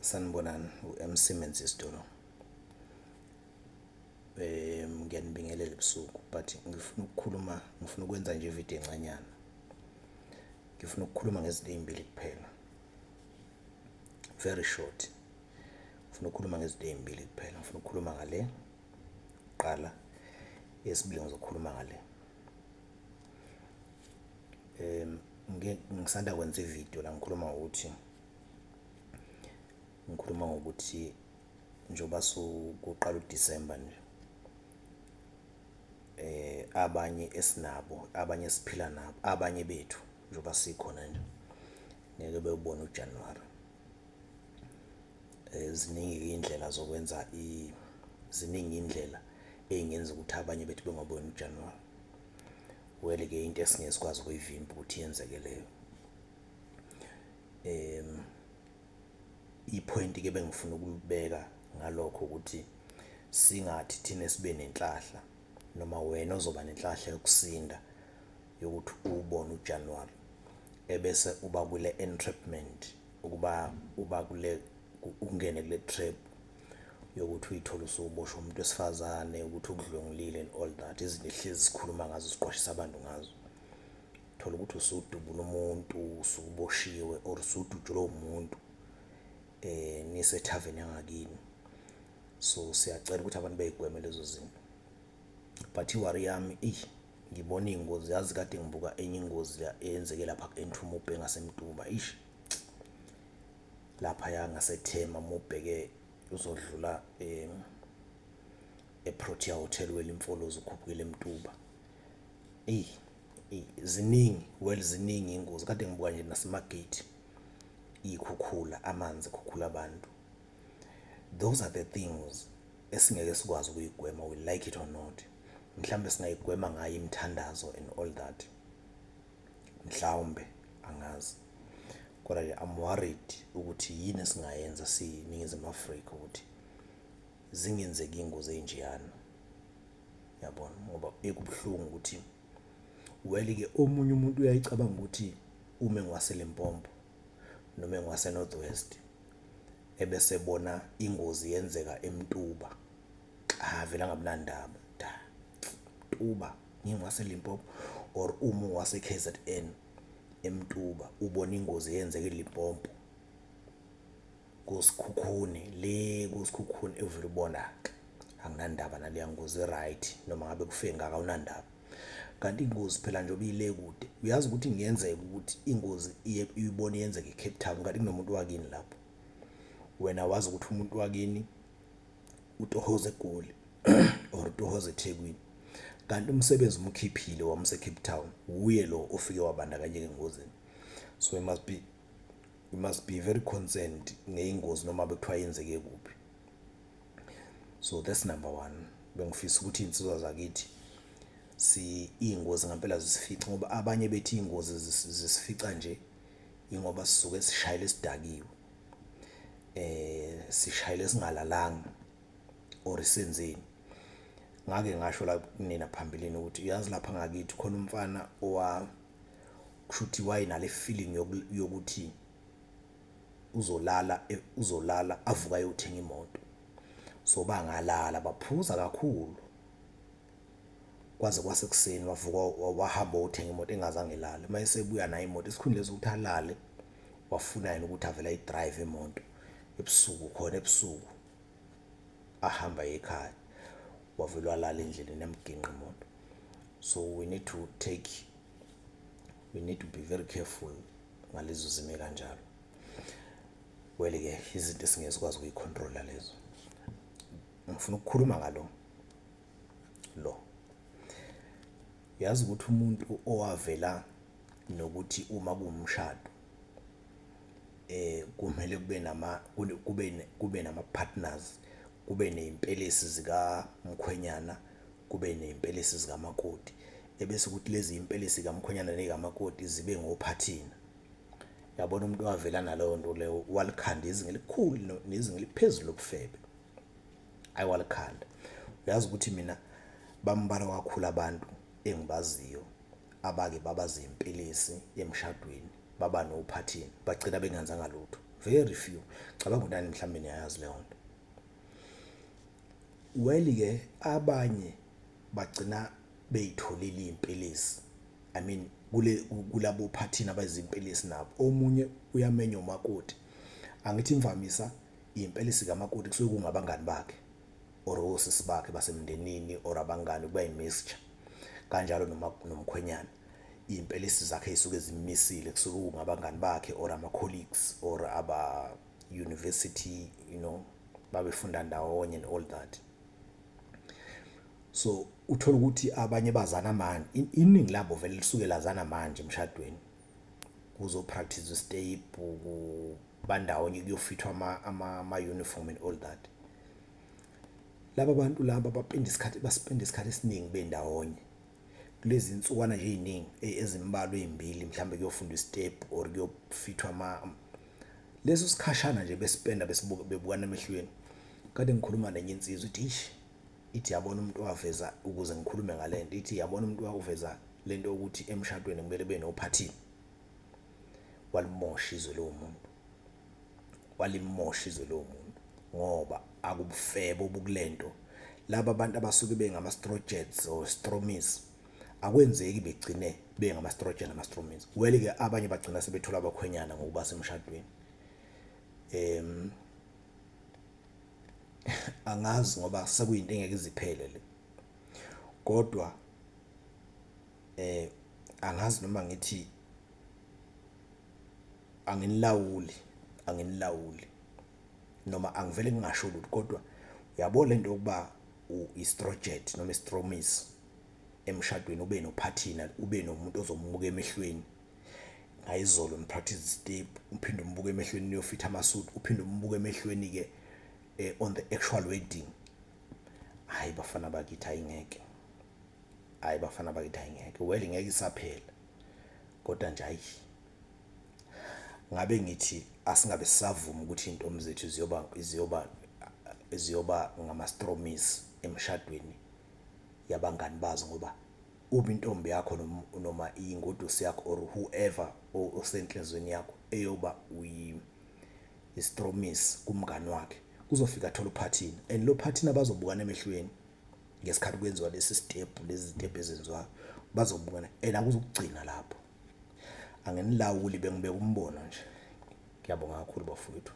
Sanibonani uMC Mensisitolo. Ngiyanibingelela ebusuku but ngifuna ukwenza nje ividiyo encanyana. Ngifuna ukukhuluma ngezinto ezimbili kuphela. Very short. Ngifuna ukukhuluma ngezinto ezimbili kuphela. Ngifuna ukukhuluma ngale qala, yesibili ngizokhuluma ngale. Ngisanda kwenza ividiyo la ngikhuluma ngokuthi njoba kuqala uDisemba nje, abanye esinabo, abanye esiphila nabo, abanye bethu njoba sikhona nje ngeke bewubone uJanuwari. Ziningi indlela zokwenza ziningi indlela engenza ukuthi abanye bethu bengaboni uJanuwari. Ke into esingeke sikwazi ukuyivimba ukuthi yenzeke leyo. Ipoint ke bengifuna ukulibeka ngalokho ukuthi singathi thina sibe nenhlahla noma wena ozoba nenhlahla yokusinda yokuthi ubone uJanuwari ebese uba kule entrapment, uba kule ungene kule trap yokuthi uyithola usuboshwa umuntu wesifazane, ukuthi ukudlwengulile and all that, izinto ehlezi sikhuluma ngazo, siqwashisa abantu ngazo. Thola ukuthi usudubula umuntu, usuboshiwe or usudutshulwe umuntu nisethaveni yangakini. So siyacela ukuthi abantu beyigweme lezo zinto. But iwari yami ngibona ingozi, yazi kade ngibuka enye ingozi eyenzeke lapha eNthumupe ngasemtuba. Lapha yangasethema mubheke uzodlula eProtea Hotel welimfolozi ukhuphukile eMtuba. Ziningi ingozi kade ngibuka nje nasemagate, ikhukhula amanzi, khukhula abantu. Those are the things esingeke sikwazi ukuyigwema, we like it or not. Mhlambe singayigwema ngayo imithandazo and all that, mhlawumbe angazi. Kodwa nje I'm worried ukuthi yini esingayenza siNingizimu Afrika ukuthi zingenzeki ingozi enjeyana. Yabona, ngoba ekubuhlungu ukuthi ke omunye umuntu uyayicabanga ukuthi uma ngwaseLimpopo noma engwase North West ebese ebona ingozi yenzeka eMtuba, vela ngabunandaba Mtuba ngingwaseLimpopo, or uma wase KZN eMtuba ubona ingozi yenzeka eLimpopo kusikhukhuni evela ubona anginandaba naleya ngozi, right noma ngabe kufike ngaka awunandaba. Kanti ingozi phela njengoba ile kude, uyazi ukuthi ngiyenzeka ukuthi ingozi uyibone yenzeka eCape Town kanti kunomuntu wakini lapho. Wena wazi ukuthi umuntu wakini uTohoze eGoli or uTohoze eThekwini, kanti umsebenzi umkhiphile wamse Cape Town, uye lo ofike wabandakanyeka engozini. So we must be very concerned ngeingozi noma bekuthiwa yenzeke kuphi. So that's number one. Bengifisa ukuthi insizwa zakithi ingozi ngempela zisifica, ngoba abanye bethi ingozi zisifica nje ingoba sisuke sishayile sidakiwe, sishayile singalalanga or senzeni. Ngake ngasho la kunina phambilini ukuthi uyazi lapha ngakithi khona umfana kushuthi wayinale feeling yokuthi uzolala avuka ayothenga imoto. So bangalala baphuza kakhulu kwaze kwasekuseni wavuka wahamba uthenga imoto engazange elale. Mase ebuya nayo imoto isikhundleni sokuthi alale wafuna yena ukuthi avela idrive imoto ebusuku ahamba ekhaya, wavela walala endleleni emginqa imoto. So we need to be very careful ngalezo zimo kanjalo. Ke izinto esingeke sikwazi ukuyicontrola lezo. Ngifuna ukukhuluma ngalo yazi ukuthi umuntu owavela nokuthi uma kuwumshado kumele kube nama partners, kube nezimpelesi zika Mkhwenyana, kube nezimpelesi zika Makoti, ebese ukuthi lezi impelesi kaMkhwenyana nezikaMakoti zibe ngophathina. Yabona umuntu owavela naleyo nto leyo walikhanda izinga elikhulu nezinga eliphezulu lobufebe. Walikhanda. Uyazi ukuthi mina bambala kakhulu abantu engibaziyo abake babazimpelesi emshadweni baba nophathini bagcina bengenzanga lutho. very few. Cabanga ukuthi mhlawumbe niyayazi leyo nto. Well-ke abanye bagcina beyitholile impelisi. I mean kulabo phathini abayizimpelisi nabo. Omunye uyamenya umakoti. Angithi imvamisa impelisi kamakoti kusuke kungabangani bakhe or osisi bakhe basemndenini or abangani kuba yimixture. Kanjalo nomkhwenyana. Impelisi zakhe isuke zimisile kusuke kungabangani bakhe or ama colleagues or aba university, babefunda ndawonye and all that. So uthola ukuthi abanye bazana manje, iningi labo vele lisuke lazana manje emshadweni. Kuzo practice step bandawonye kuyofithwa ama uniform and all that. Laba bantu laba baspend isikhathi esiningi bendawonye. Kulezi insukwana nje eziningi ezimbalwa ezimbili mhlambe kuyofundwa istep or kuyofithwa leso sikhashana nje bespenda bebukana emehlweni. Kade ngikhuluma nenye insizwa ithi yabona umuntu waveza ukuze ngikhulume ngalento, ithi yabona umuntu waveza lento ukuthi emshadweni kumele benophathini. Walimosha izwe lo muntu ngoba akubufebe obukulento. Laba abantu abasuke bengama strojets or stromies akwenzeki begcine bengama strogen nama stromies. Well-ke abanye bagcina sebethola abakhwenyana ngokuba semshadweni. Angazi ngoba sekuyinto engeke iziphele le. Kodwa angazi noma ngithi anginilawuli noma angivele ngingasho lutho, kodwa uyabona lento yokuba istrojet noma istromis emshadweni ube nophathina, ube nomuntu ozombuka emehlweni. Ngayizolo practice step uphinde umbuke emehlweni niyofitha amasudu, uphinde umbuke emehlweni ke on the actual wedding. Hayi bafana bakithi ayingeke. Well ngeke isaphela. Kodwa nje hayi. Ngabe ngithi asingabe sisavuma ukuthi intombi zethu ziyoba ngama stromies emshadweni yabangani bazo, ngoba ube intombi yakho noma ingodusi yakho or whoever osenhlezweni yakho eyoba istromis kumngani wakhe, uzofika thola uphathini, and lo phathini abazobukana emehlweni ngesikhathi kwenziwa lesi lezi step ezenziwayo bazobukana, and akuzukugcina lapho. Angenilawuli bengibeka umbono nje. Ngiyabonga kakhulu bafowethu.